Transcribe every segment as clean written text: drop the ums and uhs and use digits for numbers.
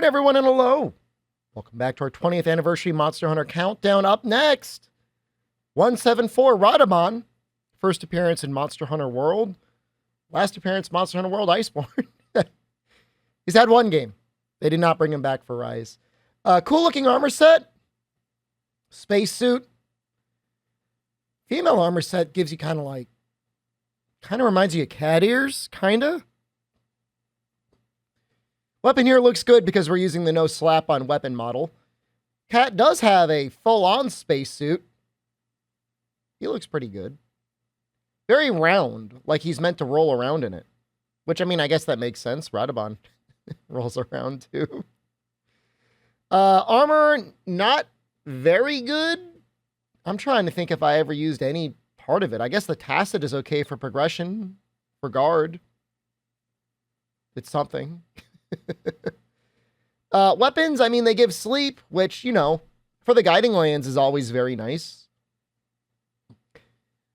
right, everyone, and hello. Welcome back to our 20th anniversary Monster Hunter Countdown. Up next, 174 Radobaan. First appearance in Monster Hunter World. Last appearance, Monster Hunter World Iceborne. He's had one game. They did not bring him back for Rise. Cool looking armor set. Spacesuit. Female armor set gives you kind of reminds you of cat ears, kind of. Weapon here looks good because we're using the no slap on weapon model. Cat does have a full-on spacesuit. He looks pretty good. Very round, like he's meant to roll around in it. Which, I mean, I guess that makes sense. Radobaan rolls around too. Armor, not very good. I'm trying to think if I ever used any part of it. I guess the tacit is okay for progression, for guard. It's something. Weapons, I mean, they give sleep, which, you know, for the guiding lands is always very nice.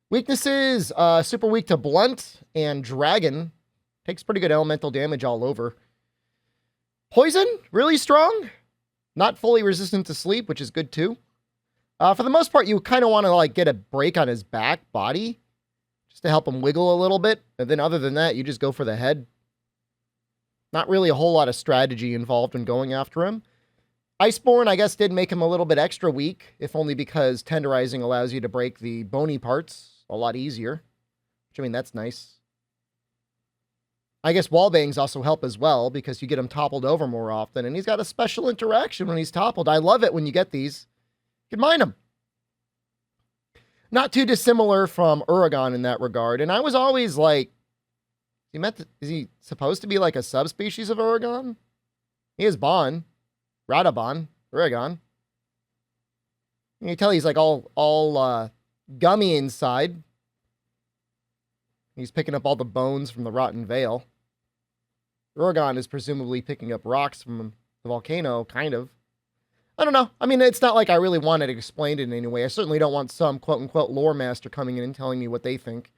Weaknesses, super weak to blunt and dragon. Takes pretty good elemental damage all over. Poison, really strong. Not fully resistant to sleep, which is good too. For the most part, you kind of want to like get a break on his back body just to help him wiggle a little bit. And then other than that, you just go for the head. Not really a whole lot of strategy involved in going after him. Iceborne, I guess, did make him a little bit extra weak, if only because tenderizing allows you to break the bony parts a lot easier. Which, I mean, that's nice. I guess wallbangs also help as well, because you get him toppled over more often, and he's got a special interaction when he's toppled. I love it when you get these. You can mine him. Not too dissimilar from Uragaan in that regard, and I was always like, is he supposed to be like a subspecies of Uragaan? He is Baan. Radobaan. Uragaan. You can tell he's like all gummy inside. He's picking up all the bones from the rotten veil. Uragaan is presumably picking up rocks from the volcano, kind of. I don't know. I mean, it's not like I really wanted it explained in any way. I certainly don't want some quote-unquote lore master coming in and telling me what they think.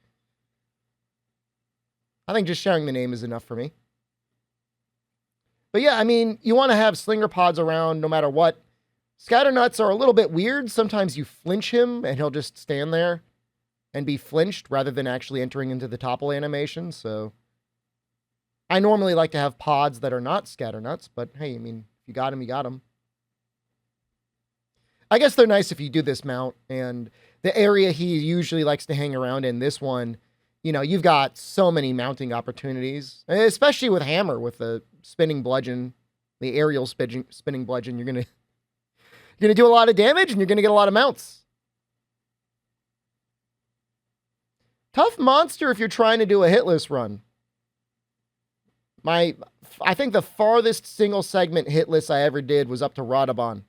I think just sharing the name is enough for me. But yeah, I mean, you want to have slinger pods around no matter what. Scatternuts are a little bit weird. Sometimes you flinch him and he'll just stand there and be flinched rather than actually entering into the topple animation. So I normally like to have pods that are not scatternuts, but hey, I mean, if you got him, you got him. I guess they're nice if you do this mount, and the area he usually likes to hang around in, this one, you know, you've got so many mounting opportunities, especially with Hammer, with the spinning bludgeon, the aerial spinning bludgeon. You're gonna do a lot of damage, and you're gonna get a lot of mounts. Tough monster if you're trying to do a hitless run. I think the farthest single segment hitless I ever did was up to Radobaan.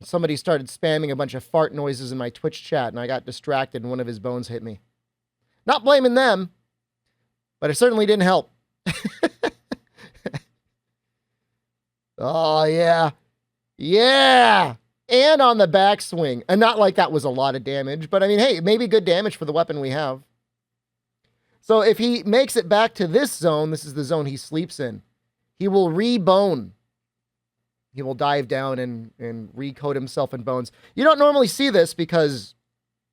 Somebody started spamming a bunch of fart noises in my Twitch chat, and I got distracted, and one of his bones hit me. Not blaming them, but it certainly didn't help. Oh, yeah. Yeah! And on the backswing. And not like that was a lot of damage, but I mean, hey, maybe good damage for the weapon we have. So if he makes it back to this zone, this is the zone he sleeps in, he will rebone. He will dive down and recoat himself in bones. You don't normally see this because,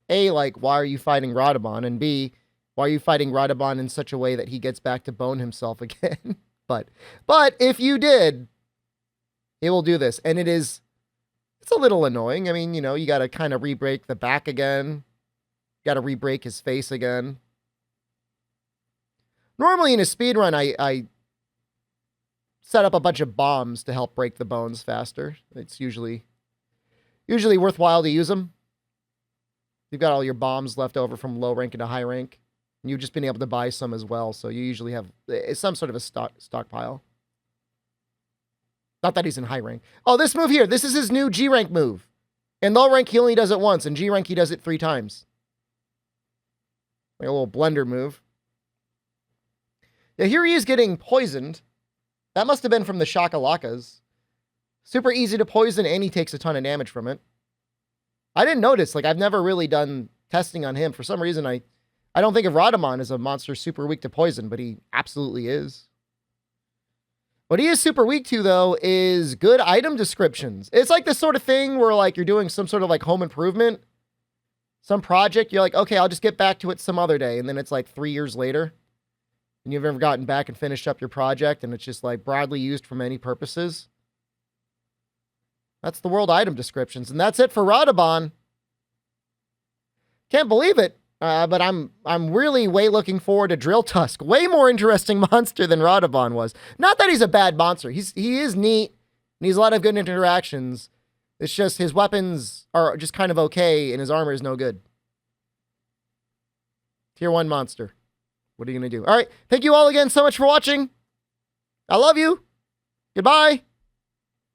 A, like, why are you fighting Radobaan? And B, why are you fighting Radobaan in such a way that he gets back to bone himself again? But if you did, it will do this. And it's a little annoying. I mean, you know, you got to kind of re-break the back again. Got to re-break his face again. Normally in a speedrun, I set up a bunch of bombs to help break the bones faster. It's usually worthwhile to use them. You've got all your bombs left over from low rank into high rank. And you've just been able to buy some as well, so you usually have some sort of a stockpile. Not that he's in high rank. Oh, this move here. This is his new G rank move. In low rank, he only does it once. In G rank, he does it 3 times. Like a little blender move. Yeah, here he is getting poisoned. That must have been from the Shakalakas. Super easy to poison, and he takes a ton of damage from it. I didn't notice. Like, I've never really done testing on him. For some reason, I don't think of Radobaan as a monster super weak to poison, but he absolutely is. What he is super weak to, though, is good item descriptions. It's like this sort of thing where, like, you're doing some sort of, like, home improvement, some project. You're like, okay, I'll just get back to it some other day. And then it's, like, 3 years later. And you've never gotten back and finished up your project. And it's just, like, broadly used for many purposes. That's the world item descriptions. And that's it for Radobaan. Can't believe it. But I'm really way looking forward to Drill Tusk. Way more interesting monster than Radobaan was. Not that he's a bad monster. He is neat, and he's a lot of good interactions. It's just his weapons are just kind of okay, and his armor is no good. Tier 1 monster. What are you going to do? All right. Thank you all again so much for watching. I love you. Goodbye.